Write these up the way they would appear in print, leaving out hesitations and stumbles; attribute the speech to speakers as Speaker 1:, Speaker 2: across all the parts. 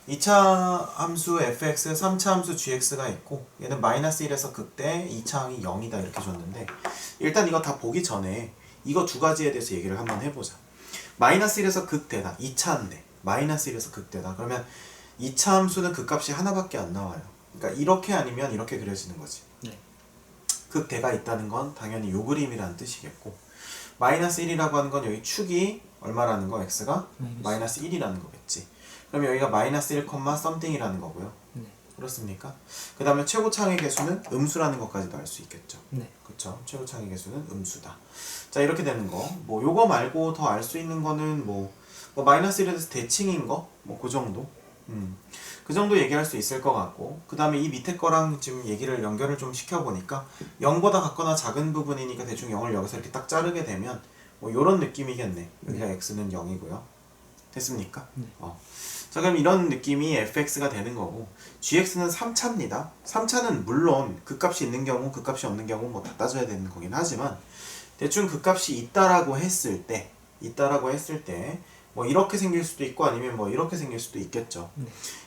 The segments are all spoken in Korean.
Speaker 1: 2차 함수 fx, 3차 함수 gx가 있고 얘는 마이너스 1에서 극대 2차 항이 0이다 이렇게 줬는데 일단 이거 다 보기 전에 이거 두 가지에 대해서 얘기를 한번 해보자. 마이너스 1에서 극대다. 2차인데 마이너스 1에서 극대다. 그러면 2차 함수는 극값이 하나밖에 안 나와요. 그러니까 이렇게 아니면 이렇게 그려지는 거지.
Speaker 2: 네.
Speaker 1: 극대가 있다는 건 당연히 요 그림이라는 뜻이겠고 마이너스 1이라고 하는 건 여기 축이 얼마라는 거? x가 마이너스 1이라는 거겠지. 그럼 여기가 마이너스 1, something이라는 거고요.
Speaker 2: 네.
Speaker 1: 그렇습니까? 그 다음에 최고창의 개수는 음수라는 것까지도 알 수 있겠죠.
Speaker 2: 네.
Speaker 1: 그쵸? 최고창의 개수는 음수다. 자, 이렇게 되는 거. 뭐 요거 말고 더 알 수 있는 거는 뭐 마이너스 1에서 대칭인 거? 뭐 그 정도? 그 정도 얘기할 수 있을 것 같고 그 다음에 이 밑에 거랑 지금 얘기를 연결을 좀 시켜보니까 0보다 같거나 작은 부분이니까 대충 0을 여기서 이렇게 딱 자르게 되면 뭐 요런 느낌이겠네. 여기가 x는 0이고요. 됐습니까? 자, 그럼 이런 느낌이 fx가 되는 거고 gx는 3차입니다. 3차는 물론 극값이 있는 경우 극값이 없는 경우 뭐 다 따져야 되는 거긴 하지만 대충 극값이 있다라고 했을 때 뭐 이렇게 생길 수도 있고 아니면 뭐 이렇게 생길 수도 있겠죠.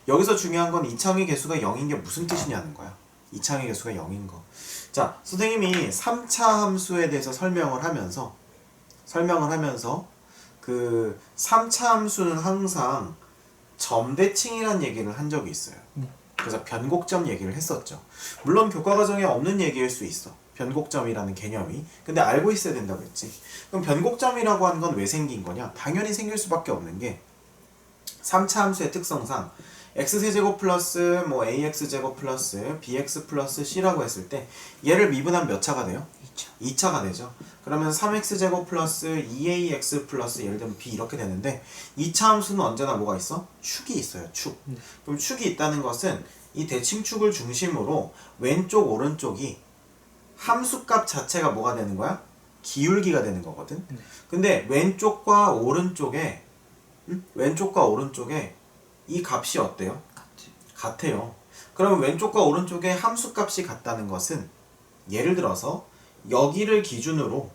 Speaker 1: 여기서 중요한 건 이차항의 개수가 0인 게 무슨 뜻이냐는 거야. 이차항의 개수가 0인 거. 자, 선생님이 3차 함수에 대해서 설명을 하면서 그 3차 함수는 항상 점대칭이라는 얘기를 한 적이 있어요. 그래서 변곡점 얘기를 했었죠. 물론 교과과정에 없는 얘기일 수 있어. 변곡점이라는 개념이. 근데 알고 있어야 된다고 했지. 그럼 변곡점이라고 하는 건 왜 생긴 거냐? 당연히 생길 수밖에 없는 게 3차 함수의 특성상 x세제곱 플러스 뭐 ax제곱 플러스 bx 플러스 c라고 했을 때 얘를 미분하면 몇 차가 돼요? 2차. 2차가 되죠. 그러면 3x제곱 플러스 2ax 플러스 예를 들면 b 이렇게 되는데 2차 함수는 언제나 뭐가 있어? 축이 있어요. 축. 그럼 축이 있다는 것은 이 대칭축을 중심으로 왼쪽 오른쪽이 함수값 자체가 뭐가 되는 거야? 기울기가 되는 거거든. 근데 왼쪽과 오른쪽에 이 값이 어때요? 같아요. 그러면 왼쪽과 오른쪽에 함수값이 같다는 것은 예를 들어서 여기를 기준으로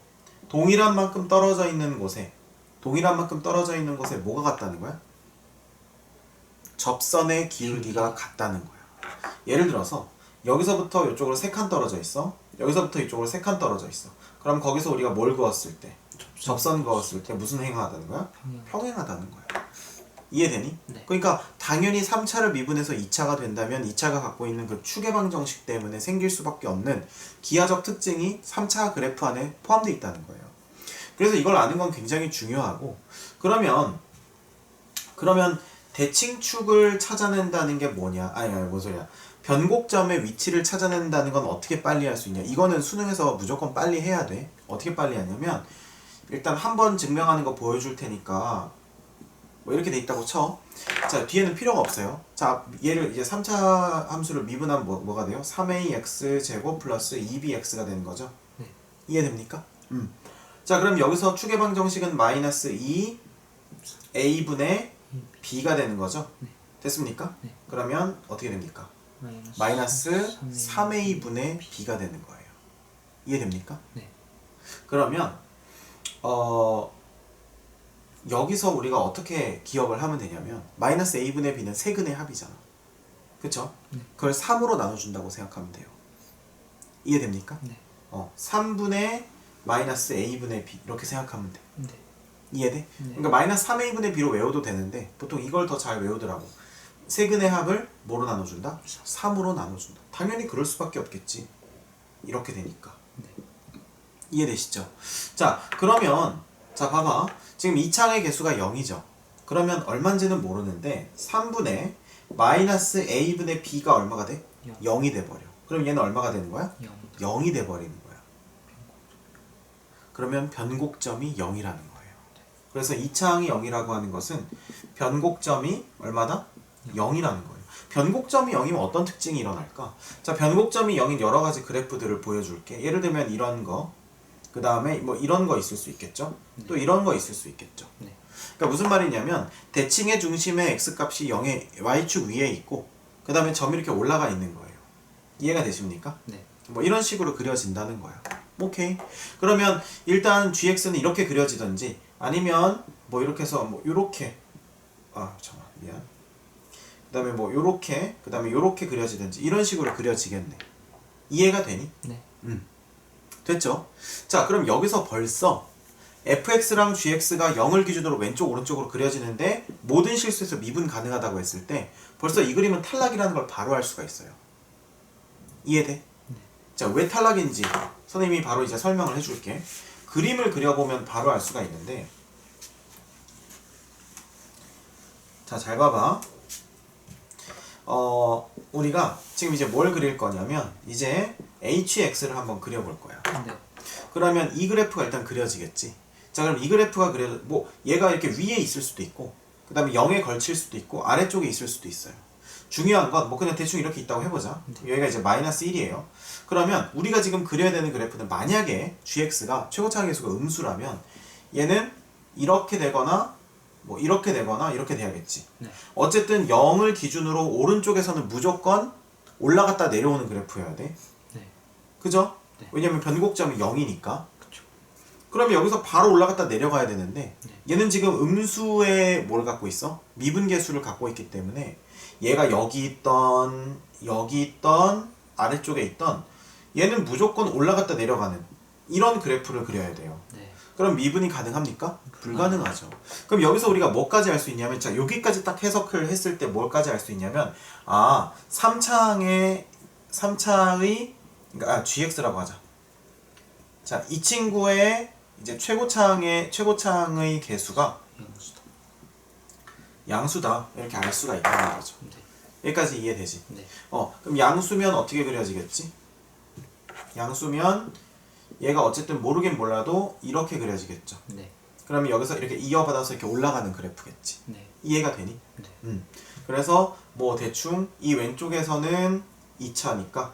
Speaker 1: 동일한 만큼 떨어져 있는 곳에 뭐가 같다는 거야? 접선의 기울기가 같다는 거야. 예를 들어서 여기서부터 이쪽으로 3칸 떨어져 있어. 여기서부터 이쪽으로 3칸 떨어져 있어. 그럼 거기서 우리가 뭘 그었을 때? 접선 그었을 때 무슨 행하다는 거야? 평행하다는 거야. 이해되니?
Speaker 2: 네.
Speaker 1: 그러니까 당연히 3차를 미분해서 2차가 된다면 2차가 갖고 있는 그 축의 방정식 때문에 생길 수밖에 없는 기하적 특징이 3차 그래프 안에 포함되어 있다는 거예요. 그래서 이걸 아는 건 굉장히 중요하고 그러면 대칭축을 찾아낸다는 게 뭐냐? 뭔 소리야. 변곡점의 위치를 찾아낸다는 건 어떻게 빨리 할 수 있냐? 이거는 수능에서 무조건 빨리 해야 돼. 어떻게 빨리 하냐면 일단 한번 증명하는 거 보여줄 테니까 뭐 이렇게 돼 있다고 쳐. 자, 뒤에는 필요가 없어요. 자, 얘를 이제 3차 함수를 미분하면 뭐가 돼요? 3ax 제곱 플러스 2bx가 되는 거죠.
Speaker 2: 네.
Speaker 1: 이해됩니까? 자, 그럼 여기서 축의 방정식은 마이너스 2a분의 b가 되는 거죠. 됐습니까?
Speaker 2: 네.
Speaker 1: 그러면 어떻게 됩니까? 마이너스 3a분의 b가 되는 거예요. 이해됩니까?
Speaker 2: 네.
Speaker 1: 그러면 여기서 우리가 어떻게 기억을 하면 되냐면 마이너스 a분의 b는 세근의 합이잖아. 그쵸? 그걸 3으로 나눠준다고 생각하면 돼요. 이해됩니까?
Speaker 2: 네.
Speaker 1: 3분의 마이너스 a분의 b 이렇게 생각하면 돼.
Speaker 2: 네.
Speaker 1: 이해돼?
Speaker 2: 네.
Speaker 1: 그러니까 마이너스 3a분의 b로 외워도 되는데 보통 이걸 더 잘 외우더라고. 세근의 합을 뭐로 나눠준다? 3으로 나눠준다. 당연히 그럴 수밖에 없겠지. 이렇게 되니까.
Speaker 2: 네.
Speaker 1: 이해되시죠? 자, 그러면 자 봐봐. 지금 2차항의 개수가 0이죠. 그러면 얼마인지는 모르는데 3분의 마이너스 a분의 b가 얼마가 돼? 0이 돼버려. 그럼 얘는 얼마가 되는 거야? 0이 돼버리는 거야. 그러면 변곡점이 0이라는 거예요. 그래서 2차항이 0이라고 하는 것은 변곡점이 얼마다? 0이라는 거예요. 변곡점이 0이면 어떤 특징이 일어날까? 자, 변곡점이 0인 여러 가지 그래프들을 보여줄게. 예를 들면 이런 거, 그 다음에 뭐 이런 거 있을 수 있겠죠? 또 이런 거 있을 수 있겠죠?
Speaker 2: 네.
Speaker 1: 그러니까 무슨 말이냐면 대칭의 중심의 x값이 0의 y축 위에 있고 그 다음에 점이 이렇게 올라가 있는 거예요. 이해가 되십니까?
Speaker 2: 네.
Speaker 1: 뭐 이런 식으로 그려진다는 거야. 오케이. 그러면 일단 gx는 이렇게 그려지든지 아니면 뭐 이렇게 해서 뭐 이렇게 잠깐만 미안. 다음에 뭐 요렇게, 그 다음에 요렇게 그려지든지 이런 식으로 그려지겠네. 이해가 되니?
Speaker 2: 네.
Speaker 1: 됐죠? 자, 그럼 여기서 벌써 fx랑 gx가 0을 기준으로 왼쪽 오른쪽으로 그려지는데 모든 실수에서 미분 가능하다고 했을 때 벌써 이 그림은 탈락이라는 걸 바로 알 수가 있어요. 이해돼?
Speaker 2: 네.
Speaker 1: 자, 왜 탈락인지 선생님이 바로 이제 설명을 해줄게. 그림을 그려보면 바로 알 수가 있는데, 자, 잘 봐봐. 우리가 지금 이제 뭘 그릴 거냐면 이제 hx를 한번 그려볼 거야.
Speaker 2: 네.
Speaker 1: 그러면 이 그래프가 일단 그려지겠지. 자, 그럼 이 그래프가 뭐 얘가 이렇게 위에 있을 수도 있고, 그 다음에 0에 걸칠 수도 있고, 아래쪽에 있을 수도 있어요. 중요한 건 뭐 그냥 대충 이렇게 있다고 해보자. 여기가 이제 마이너스 1이에요. 그러면 우리가 지금 그려야 되는 그래프는 만약에 gx가 최고차항 계수가 음수라면 얘는 이렇게 되거나 뭐 이렇게 되거나 이렇게 돼야겠지.
Speaker 2: 네.
Speaker 1: 어쨌든 0을 기준으로 오른쪽에서는 무조건 올라갔다 내려오는 그래프여야 돼.
Speaker 2: 네.
Speaker 1: 그죠?
Speaker 2: 네.
Speaker 1: 왜냐면 변곡점이 0이니까.
Speaker 2: 그쵸.
Speaker 1: 그러면 여기서 바로 올라갔다 내려가야 되는데
Speaker 2: 네.
Speaker 1: 얘는 지금 음수의 뭘 갖고 있어? 미분계수를 갖고 있기 때문에 얘가 여기 있던 아래쪽에 있던 얘는 무조건 올라갔다 내려가는 이런 그래프를 그려야 돼요.
Speaker 2: 네.
Speaker 1: 그럼 미분이 가능합니까? 불가능하죠. 그럼 여기서 우리가 뭐까지 할 수 있냐면, 자, 여기까지 딱 해석을 했을 때 뭘까지 할 수 있냐면, 3차의 그러니까 gx라고 하자. 자, 이 친구의 이제 최고차항의 개수가
Speaker 2: 양수다.
Speaker 1: 양수다. 이렇게 알 수가 있다는 거죠.
Speaker 2: 네.
Speaker 1: 여기까지 이해되지?
Speaker 2: 네.
Speaker 1: 그럼 양수면 어떻게 그려지겠지? 양수면 얘가 어쨌든 모르긴 몰라도 이렇게 그려지겠죠.
Speaker 2: 네.
Speaker 1: 그러면 여기서 이렇게 이어받아서 이렇게 올라가는 그래프겠지.
Speaker 2: 네.
Speaker 1: 이해가 되니?
Speaker 2: 네.
Speaker 1: 그래서 뭐 대충 이 왼쪽에서는 2차니까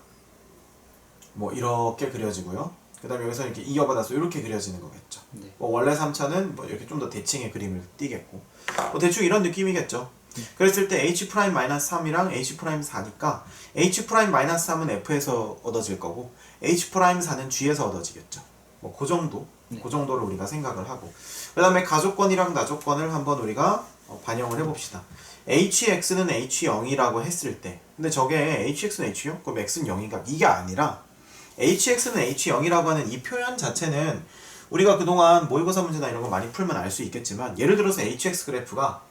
Speaker 1: 뭐 이렇게 그려지고요. 그 다음에 여기서 이렇게 이어받아서 이렇게 그려지는 거겠죠.
Speaker 2: 네.
Speaker 1: 뭐 원래 3차는 뭐 이렇게 좀 더 대칭의 그림을 띠겠고, 뭐 대충 이런 느낌이겠죠. 그랬을 때 h'-3이랑 h'4니까 h'-3은 f에서 얻어질 거고 h'4는 g에서 얻어지겠죠. 뭐 그 정도,
Speaker 2: 네.
Speaker 1: 그 정도를 우리가 생각을 하고, 그 다음에 가족권이랑 나족권을 한번 우리가 반영을 해봅시다. hx는 h0이라고 했을 때, 근데 저게 hx는 h0? 그럼 x는 0인가? 이게 아니라 hx는 h0이라고 하는 이 표현 자체는 우리가 그동안 모의고사 문제나 이런 거 많이 풀면 알 수 있겠지만, 예를 들어서 hx 그래프가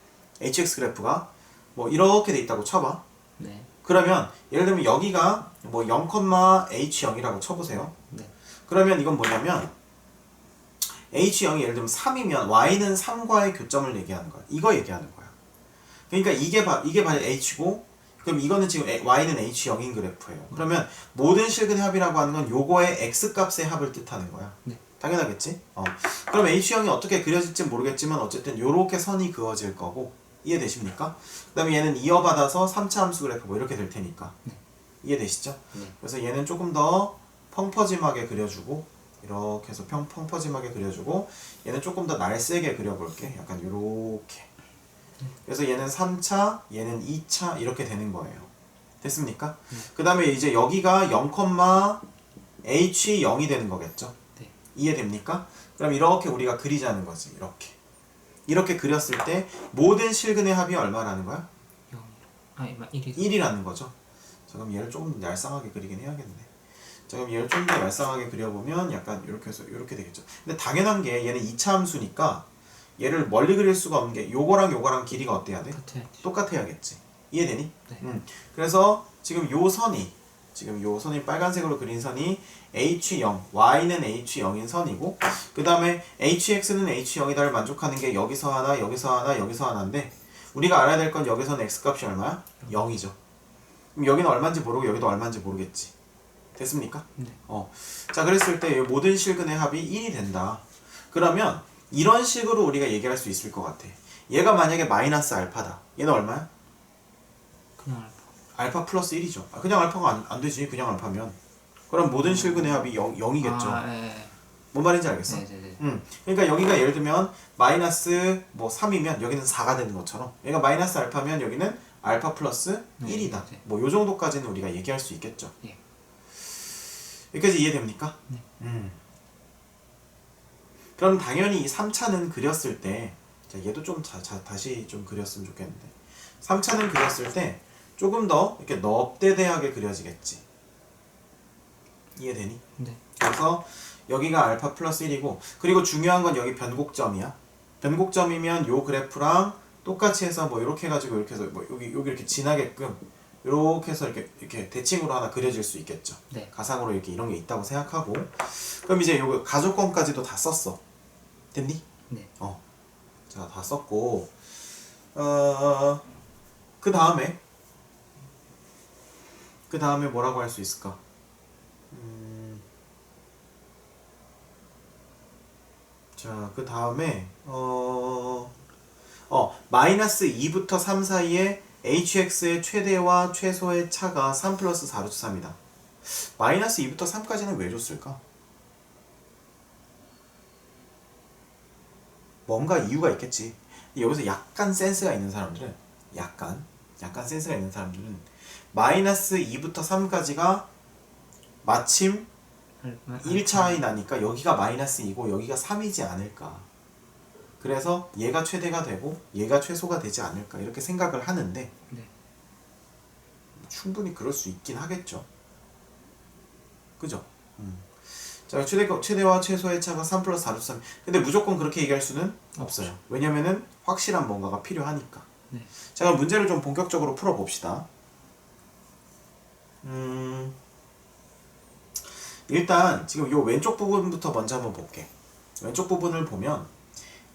Speaker 1: 뭐 이렇게 돼 있다고 쳐봐.
Speaker 2: 네.
Speaker 1: 그러면 예를 들면 여기가 뭐 0,h0이라고 쳐보세요.
Speaker 2: 네.
Speaker 1: 그러면 이건 뭐냐면 h0이 예를 들면 3이면 y는 3과의 교점을 얘기하는 거야. 이거 얘기하는 거야. 그러니까 이게 바로 h고, 그럼 이거는 지금 y는 h0인 그래프예요. 그러면 모든 실근의 합이라고 하는 건 요거의 x값의 합을 뜻하는 거야.
Speaker 2: 네.
Speaker 1: 당연하겠지? 그럼 h형이 어떻게 그려질지 모르겠지만 어쨌든 요렇게 선이 그어질 거고, 이해되십니까? 그 다음에 얘는 이어받아서 3차 함수 그래프 뭐 이렇게 될 테니까.
Speaker 2: 네.
Speaker 1: 이해되시죠?
Speaker 2: 네.
Speaker 1: 그래서 얘는 조금 더 펑퍼짐하게 그려주고, 이렇게 해서 펑퍼짐하게 그려주고, 얘는 조금 더 날쌔게 그려볼게. 약간 요렇게. 그래서 얘는 3차, 얘는 2차 이렇게 되는 거예요. 됐습니까? 그 다음에 이제 여기가 0,h0이 되는 거겠죠?
Speaker 2: 네.
Speaker 1: 이해됩니까? 그럼 이렇게 우리가 그리자는 거지. 이렇게 그렸을 때 모든 실근의 합이 얼마라는 거야?
Speaker 2: 0이요. 1이
Speaker 1: 1이라는 거죠. 자, 그럼 얘를 조금 더 얄쌍하게 그리긴 해야겠네. 자, 그럼 얘를 좀 더 얄쌍하게 그려보면 약간 이렇게 해서 이렇게 되겠죠. 근데 당연한 게 얘는 2차 함수니까 얘를 멀리 그릴 수가 없는 게 요거랑 길이가 어때야 돼?
Speaker 2: 같아야지.
Speaker 1: 똑같아야겠지. 이해되니?
Speaker 2: 네.
Speaker 1: 그래서 지금 요 선이 빨간색으로 그린 선이 h0, y는 h0인 선이고, 그 다음에 hx는 h0이다를 만족하는 게 여기서 하나, 여기서 하나, 여기서 하나인데, 우리가 알아야 될 건 여기서는 x값이 얼마야? 0이죠. 그럼 여기는 얼마인지 모르고 여기도 얼마인지 모르겠지. 됐습니까?
Speaker 2: 네.
Speaker 1: 자, 그랬을 때 모든 실근의 합이 1이 된다. 그러면 이런 식으로 우리가 얘기할 수 있을 것 같아. 얘가 만약에 마이너스 알파다. 얘는 얼마야?
Speaker 2: 그냥
Speaker 1: 알파 플러스 1이죠. 그냥 알파가 안 되지. 그냥 알파면. 그럼 모든 실근의 합이 0이겠죠.
Speaker 2: 네.
Speaker 1: 뭔 말인지 알겠어?
Speaker 2: 네네네.
Speaker 1: 그러니까 여기가 예를 들면 마이너스 뭐 3이면 여기는 4가 되는 것처럼, 얘가 마이너스 알파면 여기는 알파 플러스 1이다.
Speaker 2: 네.
Speaker 1: 뭐 요 정도까지는 우리가 얘기할 수 있겠죠.
Speaker 2: 예.
Speaker 1: 여기까지 이해됩니까?
Speaker 2: 네.
Speaker 1: 그럼 당연히 이 3차는 그렸을 때, 자, 얘도 좀 다시 좀 그렸으면 좋겠는데, 3차는 그렸을 때 조금 더 이렇게 넙대대하게 그려지겠지. 이해되니?
Speaker 2: 네.
Speaker 1: 그래서 여기가 알파 플러스 1이고 그리고 중요한 건 여기 변곡점이야. 변곡점이면 요 그래프랑 똑같이 해서 뭐 이렇게 해가지고 이렇게 해서 뭐 여기 이렇게 지나게끔 이렇게 해서 이렇게 대칭으로 하나 그려질 수 있겠죠.
Speaker 2: 네.
Speaker 1: 가상으로 이렇게 이런 게 있다고 생각하고 그럼 이제 요거 가족권까지도 다 썼어. 됐니?
Speaker 2: 네.
Speaker 1: 자, 다 썼고 그 다음에 뭐라고 할 수 있을까? 자, 그 다음에 마이너스 2부터 3 사이에 hx의 최대와 최소의 차가 3 플러스 4루트 3이다. 마이너스 2부터 3까지는 왜 줬을까? 뭔가 이유가 있겠지. 여기서 약간 센스가 있는 사람들은 약간 센스가 있는 사람들은 마이너스 2부터 3까지가 마침 1차이 나니까 여기가 마이너스 2고 여기가 3이지 않을까. 그래서 얘가 최대가 되고 얘가 최소가 되지 않을까 이렇게 생각을 하는데
Speaker 2: 네.
Speaker 1: 충분히 그럴 수 있긴 하겠죠. 그죠? 자, 최대와 최소의 차가 3 플러스 4루트 3. 근데 무조건 그렇게 얘기할 수는 없어요. 왜냐면은 확실한 뭔가가 필요하니까.
Speaker 2: 네.
Speaker 1: 자, 그럼 문제를 좀 본격적으로 풀어봅시다. 일단 지금 요 왼쪽 부분부터 먼저 한번 볼게. 왼쪽 부분을 보면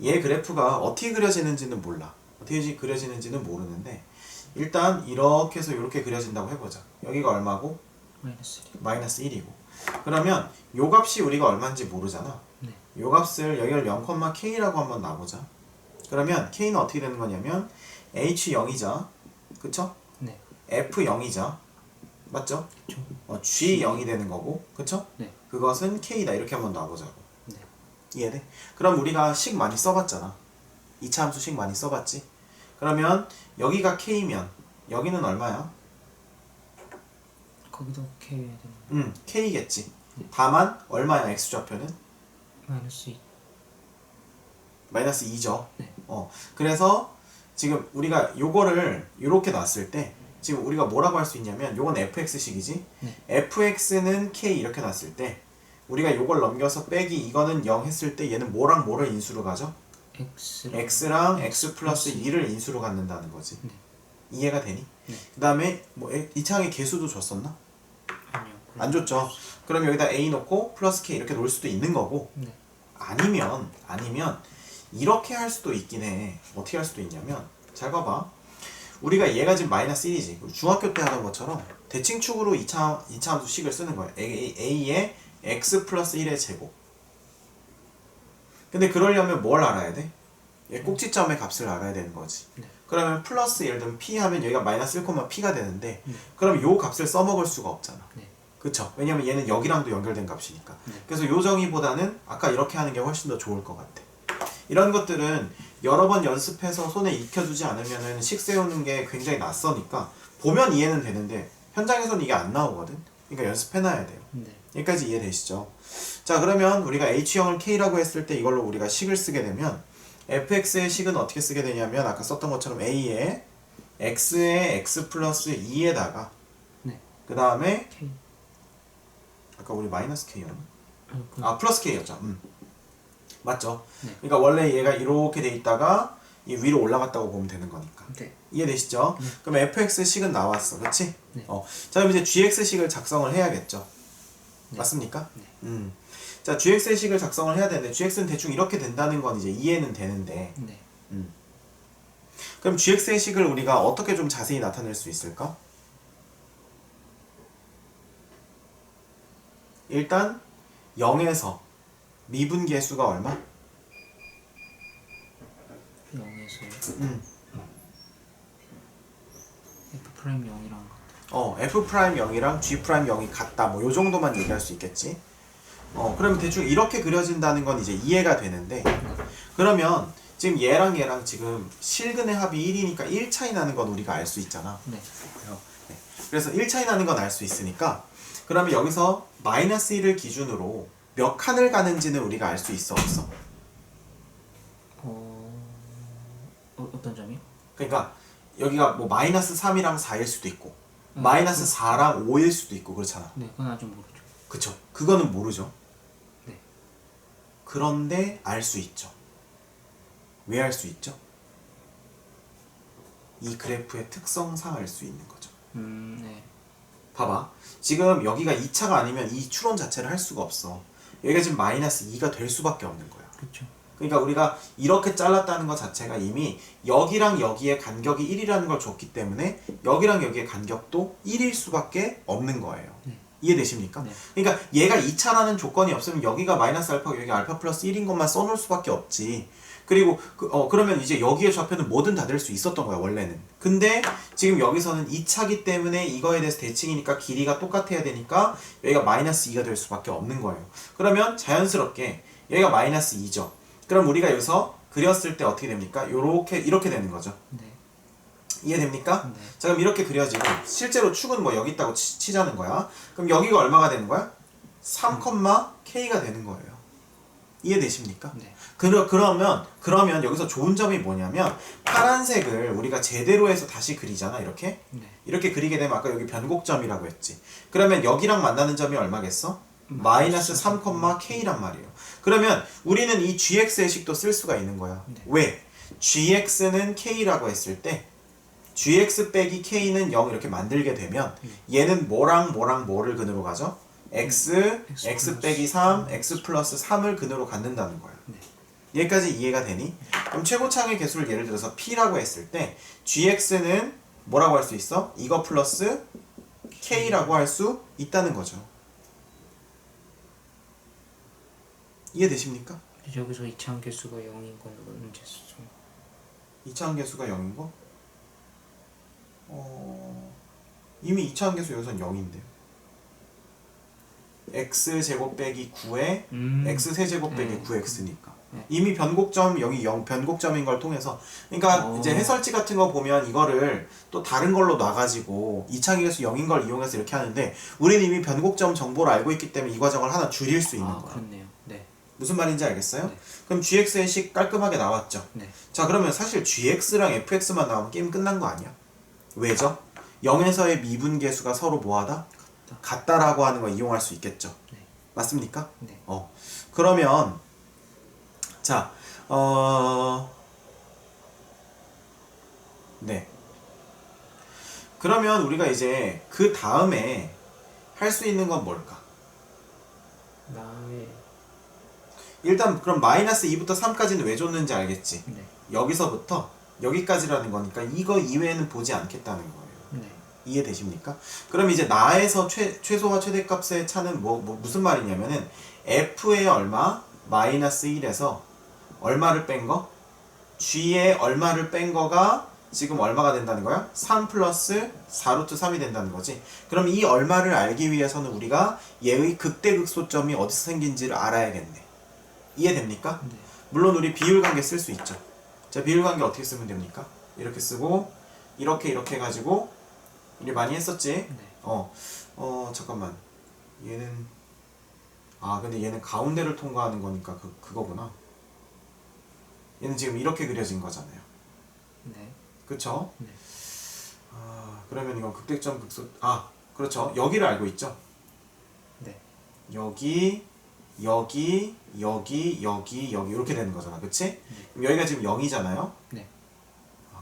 Speaker 1: 얘 그래프가 어떻게 그려지는지는 몰라. 어떻게 그려지는지는 모르는데 일단 이렇게 해서 이렇게 그려진다고 해보자. 여기가 얼마고? 마이너스 1이고 그러면 요 값이 우리가 얼마인지 모르잖아.
Speaker 2: 네.
Speaker 1: 요 값을 여기를 0,k라고 한번 놔보자. 그러면 k는 어떻게 되는 거냐면 h0이자 그쵸?
Speaker 2: 네.
Speaker 1: f0이자 맞죠?
Speaker 2: 그쵸.
Speaker 1: g0이 되는 거고 그쵸?
Speaker 2: 네.
Speaker 1: 그것은 k다 이렇게 한번 놔보자고.
Speaker 2: 네.
Speaker 1: 이해돼? 그럼 우리가 식 많이 써봤잖아. 2차 함수 식 많이 써봤지? 그러면 여기가 k면 여기는 얼마야?
Speaker 2: 거기도 K 해야 되는
Speaker 1: k겠지. 다만 얼마야 x좌표는?
Speaker 2: 마이너스 2.
Speaker 1: 마이너스 2죠.
Speaker 2: 네.
Speaker 1: 그래서 지금 우리가 요거를 이렇게 놨을 때 지금 우리가 뭐라고 할 수 있냐면 요건 fx식이지.
Speaker 2: 네.
Speaker 1: fx는 k 이렇게 놨을 때 우리가 요걸 넘겨서 빼기 이거는 0 했을 때 얘는 뭐랑 뭐를 인수로 가죠? x랑 x 플러스 2를 인수로 갖는다는 거지.
Speaker 2: 네.
Speaker 1: 이해가 되니?
Speaker 2: 네.
Speaker 1: 그 다음에 뭐 이 창에 개수도 줬었나?
Speaker 2: 아니요.
Speaker 1: 안 줬죠. 그럼 여기다 a 넣고 플러스 k 이렇게 놓을 수도 있는 거고
Speaker 2: 네.
Speaker 1: 아니면 이렇게 할 수도 있긴 해. 어떻게 할 수도 있냐면 잘 봐봐. 우리가 얘가 지금 마이너스 1이지. 중학교 때 하던 것처럼 대칭축으로 2차 함수 식을 쓰는 거야. a의 x 플러스 1의 제곱. 근데 그러려면 뭘 알아야 돼? 얘 꼭지점의 값을 알아야 되는 거지.
Speaker 2: 네.
Speaker 1: 그러면 플러스 예를 들면 p 하면 여기가 마이너스 1,p가 되는데 그럼 요 값을 써먹을 수가 없잖아.
Speaker 2: 네.
Speaker 1: 그쵸? 왜냐면 얘는 여기랑도 연결된 값이니까.
Speaker 2: 네.
Speaker 1: 그래서 요 정의보다는 아까 이렇게 하는 게 훨씬 더 좋을 것 같아. 이런 것들은 여러 번 연습해서 손에 익혀두지 않으면은 식 세우는 게 굉장히 낯서니까 보면 이해는 되는데 현장에서는 이게 안 나오거든. 그러니까 연습해놔야 돼요.
Speaker 2: 네.
Speaker 1: 여기까지 이해되시죠? 자, 그러면 우리가 h형을 k라고 했을 때 이걸로 우리가 식을 쓰게 되면 fx의 식은 어떻게 쓰게 되냐면 아까 썼던 것처럼 a에 x의 x 플러스 2에다가
Speaker 2: 네.
Speaker 1: 그 다음에
Speaker 2: K.
Speaker 1: 아까 우리 마이너스 k였나?
Speaker 2: 그
Speaker 1: 아 플러스 k였죠. 맞죠?
Speaker 2: 네.
Speaker 1: 그러니까 원래 얘가 이렇게 돼 있다가 이 위로 올라갔다고 보면 되는 거니까.
Speaker 2: 네.
Speaker 1: 이해되시죠? 그럼 fx 식은 나왔어, 그렇지?
Speaker 2: 네.
Speaker 1: 자, 그럼 이제 gx 식을 작성을 해야겠죠.
Speaker 2: 네.
Speaker 1: 맞습니까?
Speaker 2: 네.
Speaker 1: 자, gx의 식을 작성을 해야 되는데 gx는 대충 이렇게 된다는 건 이제 이해는 되는데
Speaker 2: 네.
Speaker 1: 그럼 gx의 식을 우리가 어떻게 좀 자세히 나타낼 수 있을까? 일단 0에서 미분계수가 얼마?
Speaker 2: 0에서 F 프라임 0이랑
Speaker 1: f 프라임 0이랑 g 프라임 0이 같다. 뭐 요 정도만 얘기할 수 있겠지. 그러면 대충 이렇게 그려진다는 건 이제 이해가 되는데 그러면 지금 얘랑 지금 실근의 합이 1이니까 1 차이 나는 건 우리가 알 수 있잖아.
Speaker 2: 네.
Speaker 1: 그래서 1 차이 나는 건 알 수 있으니까 그러면 여기서 마이너스 1을 기준으로 몇 칸을 가는지는 우리가 알 수 있어 없어?
Speaker 2: 어떤 점이요?
Speaker 1: 그러니까 여기가 뭐 마이너스 3이랑 4일 수도 있고 마이너스 4랑 5일 수도 있고 그렇잖아.
Speaker 2: 네, 그건 아직 모르죠.
Speaker 1: 그쵸? 그거는 모르죠.
Speaker 2: 네.
Speaker 1: 그런데 알 수 있죠. 왜 알 수 있죠? 이 그래프의 특성상 알 수 있는 거죠.
Speaker 2: 네.
Speaker 1: 봐봐. 지금 여기가 2차가 아니면 이 추론 자체를 할 수가 없어. 여기가 지금 마이너스 2가 될 수밖에 없는 거야.
Speaker 2: 그렇죠.
Speaker 1: 그러니까 우리가 이렇게 잘랐다는 것 자체가 이미 여기랑 여기의 간격이 1이라는 걸 줬기 때문에 여기랑 여기의 간격도 1일 수밖에 없는 거예요.
Speaker 2: 네.
Speaker 1: 이해되십니까?
Speaker 2: 네.
Speaker 1: 그러니까 얘가 2차라는 조건이 없으면 여기가 마이너스 알파고 여기 알파 플러스 1인 것만 써놓을 수밖에 없지. 그리고 그러면 이제 여기의 좌표는 뭐든 다 될 수 있었던 거야 원래는. 근데 지금 여기서는 2차기 때문에 이거에 대해서 대칭이니까 길이가 똑같아야 되니까 여기가 마이너스 2가 될 수밖에 없는 거예요. 그러면 자연스럽게 여기가 마이너스 2죠. 그럼 우리가 여기서 그렸을 때 어떻게 됩니까? 이렇게 되는 거죠.
Speaker 2: 네.
Speaker 1: 이해됩니까?
Speaker 2: 네.
Speaker 1: 자, 그럼 이렇게 그려지고 실제로 축은 뭐 여기 있다고 치자는 거야. 그럼 여기가 얼마가 되는 거야? 3,k가 되는 거예요. 이해되십니까?
Speaker 2: 네.
Speaker 1: 그러면 여기서 좋은 점이 뭐냐면 파란색을 우리가 제대로 해서 다시 그리잖아. 이렇게.
Speaker 2: 네.
Speaker 1: 이렇게 그리게 되면 아까 여기 변곡점이라고 했지. 그러면 여기랑 만나는 점이 얼마겠어? 마이너스 3,k란 말이에요. 그러면 우리는 이 gx의 식도 쓸 수가 있는 거야.
Speaker 2: 네.
Speaker 1: 왜? gx는 k라고 했을 때 gx 빼기 k는 0 이렇게 만들게 되면 얘는 뭐랑 뭐를 근으로 가죠? x 빼기 3, x 플러스 3을 근으로 갖는다는 거야.
Speaker 2: 네.
Speaker 1: 여기까지 이해가 되니? 그럼 최고창의 개수를 예를 들어서 p라고 했을 때 gx는 뭐라고 할 수 있어? 이거 플러스 k라고 할 수 있다는 거죠. 이해되십니까?
Speaker 2: 여기서 이차원 개수가 0인 건 언제 쓰죠?
Speaker 1: 이차원 개수가 0인 거? 이미 이차원 개수 여기선 0인데요. x제곱 빼기 9에 x세제곱 빼기
Speaker 2: 네.
Speaker 1: 9x니까
Speaker 2: 네.
Speaker 1: 이미 변곡점 여기 0 변곡점인 걸 통해서 그러니까 이제 해설지 같은 거 보면 이거를 또 다른 걸로 놔가지고 이차원 개수 0인 걸 이용해서 이렇게 하는데 우리는 이미 변곡점 정보를 알고 있기 때문에 이 과정을 하나 줄일 수 있는 거야.
Speaker 2: 그렇네요. 네.
Speaker 1: 무슨 말인지 알겠어요?
Speaker 2: 네.
Speaker 1: 그럼 gx의 식 깔끔하게 나왔죠.
Speaker 2: 네.
Speaker 1: 자, 그러면 사실 gx랑 fx만 나오면 게임 끝난 거 아니야? 왜죠? 0에서의 미분계수가 서로 뭐하다? 같다라고 하는 거 이용할 수 있겠죠.
Speaker 2: 네.
Speaker 1: 맞습니까?
Speaker 2: 네.
Speaker 1: 그러면 자, 네. 그러면 우리가 이제 그 다음에 할 수 있는 건 뭘까?
Speaker 2: 다음에
Speaker 1: 일단 그럼 마이너스 2부터 3까지는 왜 줬는지 알겠지?
Speaker 2: 네.
Speaker 1: 여기서부터 여기까지라는 거니까 이거 이외에는 보지 않겠다는 거예요.
Speaker 2: 네.
Speaker 1: 이해되십니까? 그럼 이제 나에서 최소와 최대값의 차는 무슨 말이냐면은 f의 얼마 마이너스 1에서 얼마를 뺀 거? g의 얼마를 뺀 거가 지금 얼마가 된다는 거야? 3 플러스 4루트 3이 된다는 거지. 그럼 이 얼마를 알기 위해서는 우리가 얘의 극대극소점이 어디서 생긴지를 알아야겠네. 이해됩니까?
Speaker 2: 네.
Speaker 1: 물론 우리 비율관계 쓸 수 있죠. 자, 비율관계 어떻게 쓰면 됩니까? 이렇게 쓰고 이렇게 해가지고 우리 많이 했었지?
Speaker 2: 네.
Speaker 1: 잠깐만. 얘는 근데 얘는 가운데를 통과하는 거니까 그거구나. 얘는 지금 이렇게 그려진 거잖아요.
Speaker 2: 네.
Speaker 1: 그쵸?
Speaker 2: 네.
Speaker 1: 그러면 이건 극대점 극소 그렇죠. 여기를 알고 있죠?
Speaker 2: 네.
Speaker 1: 여기 이렇게 되는 거잖아. 그치? 그럼 여기가 지금 0이잖아요?
Speaker 2: 네.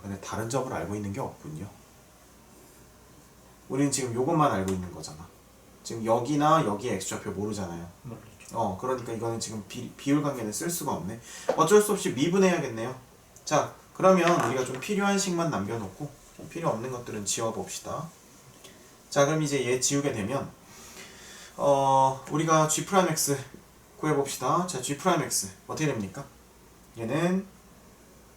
Speaker 1: 근데 다른 점을 알고 있는 게 없군요. 우리는 지금 요것만 알고 있는 거잖아. 지금 여기나 여기의 x좌표 모르잖아요.
Speaker 2: 모르죠.
Speaker 1: 그러니까 이거는 지금 비율 관계는 쓸 수가 없네. 어쩔 수 없이 미분해야겠네요. 자, 그러면 우리가 좀 필요한 식만 남겨놓고 좀 필요 없는 것들은 지워봅시다. 자, 그럼 이제 얘 지우게 되면 우리가 g'x 구해봅시다. 자, g'x 어떻게 됩니까? 얘는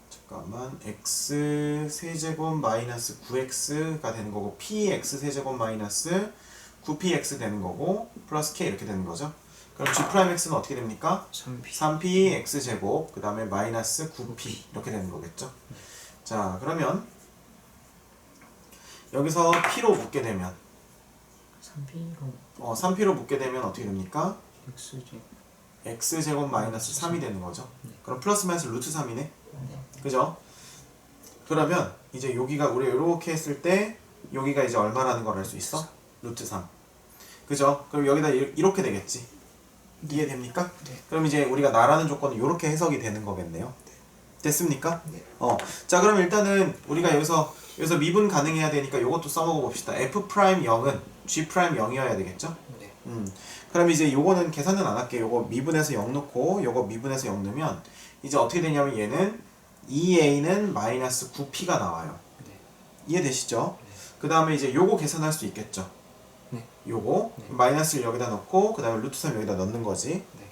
Speaker 1: 잠깐만 x 세제곱 마이너스 9x가 되는 거고 px 세제곱 마이너스 9px 되는 거고 플러스 k 이렇게 되는 거죠. 그럼 g'x는 어떻게 됩니까? 3p x제곱 그 다음에 마이너스 9p 이렇게 되는 거겠죠. 자, 그러면 여기서 p로 묶게 되면
Speaker 2: 3P로
Speaker 1: 3p로 묶게 되면 어떻게 됩니까?
Speaker 2: X제곱.
Speaker 1: x제곱 마이너스 3이 되는 거죠.
Speaker 2: 네.
Speaker 1: 그럼 플러스 마이너스 루트 3이네.
Speaker 2: 네.
Speaker 1: 그죠? 그러면 이제 여기가 우리 이렇게 했을 때 여기가 이제 얼마라는 걸 알 수 있어? 루트 3. 그죠? 그럼 여기다 이렇게 되겠지. 이해됩니까?
Speaker 2: 네.
Speaker 1: 그럼 이제 우리가 나라는 조건은 이렇게 해석이 되는 거겠네요. 됐습니까?
Speaker 2: 네.
Speaker 1: 자 그럼 일단은 우리가 여기서 미분 가능해야 되니까 이것도 써먹어 봅시다. F'0은 G'0이어야 되겠죠?
Speaker 2: 네.
Speaker 1: 그럼 이제 요거는 계산은 안 할게. 요거 미분해서 0 넣고 요거 미분해서 0 넣으면 이제 어떻게 되냐면 얘는 2a는 마이너스 9p가 나와요.
Speaker 2: 네.
Speaker 1: 이해되시죠?
Speaker 2: 네.
Speaker 1: 그 다음에 이제 요거 계산할 수 있겠죠?
Speaker 2: 네.
Speaker 1: 요거
Speaker 2: 네.
Speaker 1: 마이너스를 여기다 넣고 그 다음에 루트 3 여기다 넣는 거지.
Speaker 2: 네.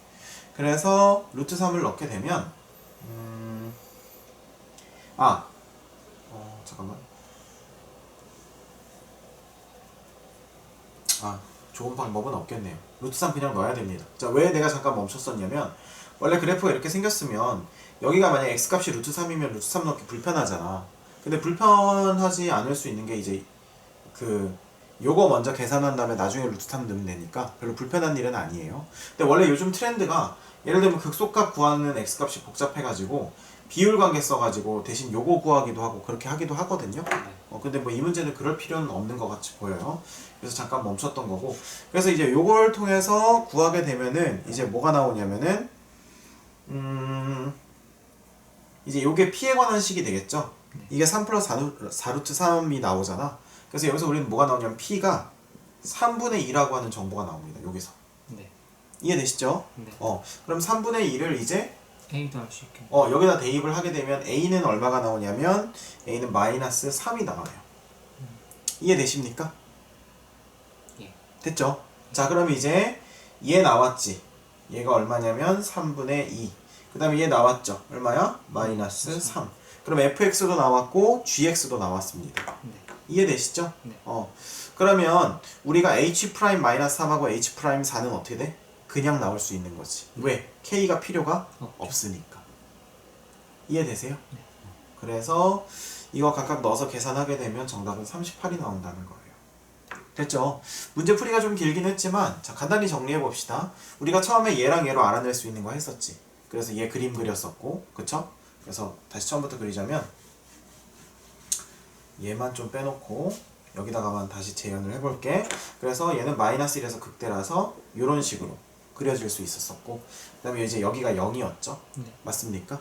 Speaker 1: 그래서 루트 3을 넣게 되면 잠깐만. 좋은 방법은 없겠네요. 루트 3 그냥 넣어야 됩니다. 자, 왜 내가 잠깐 멈췄었냐면 원래 그래프가 이렇게 생겼으면 여기가 만약 x값이 루트 3이면 루트 3 넣기 불편하잖아. 근데 불편하지 않을 수 있는 게 이제 요거 먼저 계산한 다음에 나중에 루트 3 넣으면 되니까 별로 불편한 일은 아니에요. 근데 원래 요즘 트렌드가 예를 들면 극소값 구하는 x값이 복잡해가지고 비율 관계 써가지고 대신 요거 구하기도 하고 그렇게 하기도 하거든요. 근데 뭐 이 문제는 그럴 필요는 없는 것 같이 보여요. 그래서 잠깐 멈췄던 거고. 그래서 이제 요걸 통해서 구하게 되면은 이제 뭐가 나오냐면은 이제 요게 p에 관한 식이 되겠죠. 이게 3 플러스 4루트 3이 나오잖아. 그래서 여기서 우리는 뭐가 나오냐면 p가 3분의 2라고 하는 정보가 나옵니다. 여기서.
Speaker 2: 네.
Speaker 1: 이해되시죠?
Speaker 2: 네.
Speaker 1: 그럼 3분의 2를 이제
Speaker 2: A도 할 수 있게.
Speaker 1: 여기다 대입을 하게 되면 a는 얼마가 나오냐면 a는 마이너스 3이 나와요. 이해되십니까?
Speaker 2: 예.
Speaker 1: 됐죠? 자 그럼 이제 얘 나왔지. 얘가 얼마냐면 3분의 2. 그 다음에 얘 나왔죠. 얼마야? 마이너스 3. 그럼 fx도 나왔고 gx도 나왔습니다.
Speaker 2: 네.
Speaker 1: 이해되시죠?
Speaker 2: 네.
Speaker 1: 그러면 우리가 h'-3하고 h'4는 어떻게 돼? 그냥 나올 수 있는 거지. 왜? k가 필요가 없으니까. 이해되세요?
Speaker 2: 네.
Speaker 1: 그래서 이거 각각 넣어서 계산하게 되면 정답은 38이 나온다는 거예요. 됐죠? 문제 풀이가 좀 길긴 했지만 자 간단히 정리해 봅시다. 우리가 처음에 얘랑 얘로 알아낼 수 있는 거 했었지. 그래서 얘 그림 그렸었고 그쵸? 그래서 다시 처음부터 그리자면 얘만 좀 빼놓고 여기다가만 다시 재현을 해볼게. 그래서 얘는 마이너스 1에서 극대라서 이런 식으로 그려질 수 있었었고 그 다음에 이제 여기가 0이었죠.
Speaker 2: 네.
Speaker 1: 맞습니까?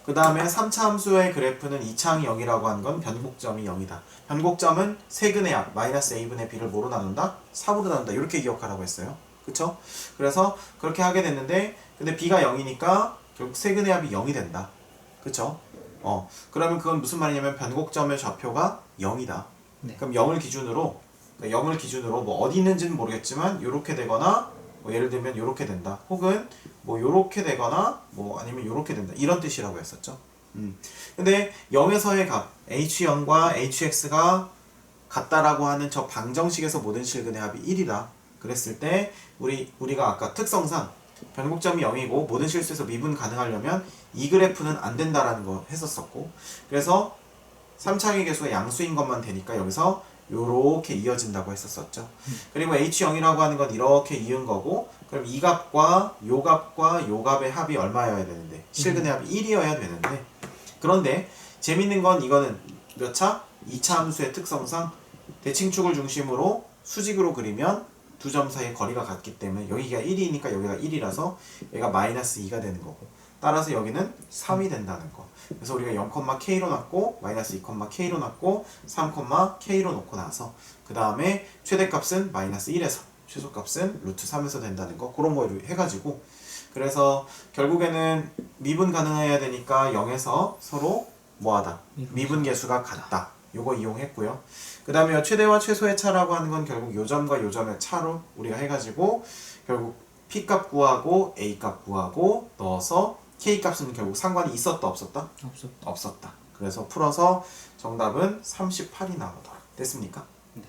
Speaker 1: 그 다음에 3차 함수의 그래프는 2차 항이 0이라고 하는 건 변곡점이 0이다. 변곡점은 세근의 합, 마이너스 a분의 b를 뭐로 나눈다? 4으로 나눈다. 이렇게 기억하라고 했어요. 그쵸? 그래서 그렇게 하게 됐는데 근데 b가 0이니까 결국 세근의 합이 0이 된다. 그쵸? 그러면 그건 무슨 말이냐면 변곡점의 좌표가 0이다.
Speaker 2: 네.
Speaker 1: 그럼 0을 기준으로 뭐 어디 있는지는 모르겠지만 요렇게 되거나 뭐 예를 들면 요렇게 된다. 혹은 뭐 요렇게 되거나 뭐 아니면 요렇게 된다. 이런 뜻이라고 했었죠. 근데 0에서의 값 h0과 hx가 같다라고 하는 저 방정식에서 모든 실근의 합이 1이다. 그랬을 때 우리가 아까 특성상 변곡점이 0이고 모든 실수에서 미분 가능하려면 이 그래프는 안 된다라는 거 했었었고 그래서 3차항의 개수가 양수인 것만 되니까 여기서 요렇게 이어진다고 했었었죠. 그리고 h0이라고 하는 건 이렇게 이은 거고 그럼 이 값과 요 값과 요 값의 합이 얼마여야 되는데 실근의 합이 1이어야 되는데 그런데 재밌는 건 이거는 몇 차? 2차 함수의 특성상 대칭축을 중심으로 수직으로 그리면 두 점 사이의 거리가 같기 때문에 여기가 1이니까 여기가 1이라서 얘가 마이너스 2가 되는 거고 따라서 여기는 3이 된다는 거. 그래서 우리가 0,k로 놨고 마이너스 2,k로 놨고 3,k로 놓고 나서 그 다음에 최대값은 마이너스 1에서 최소값은 루트 3에서 된다는 거 그런 거 해가지고 그래서 결국에는 미분 가능해야 되니까 0에서 서로 뭐하다? 미분 계수가 같다. 요거 이용했고요. 그 다음에 최대와 최소의 차라고 하는 건 결국 요 점과 요 점의 차로 우리가 해가지고 결국 P값 구하고 A값 구하고 넣어서 K값은 결국 상관이 있었다 없었다? 없었다. 그래서 풀어서 정답은 38이 나오더라. 됐습니까?
Speaker 2: 네.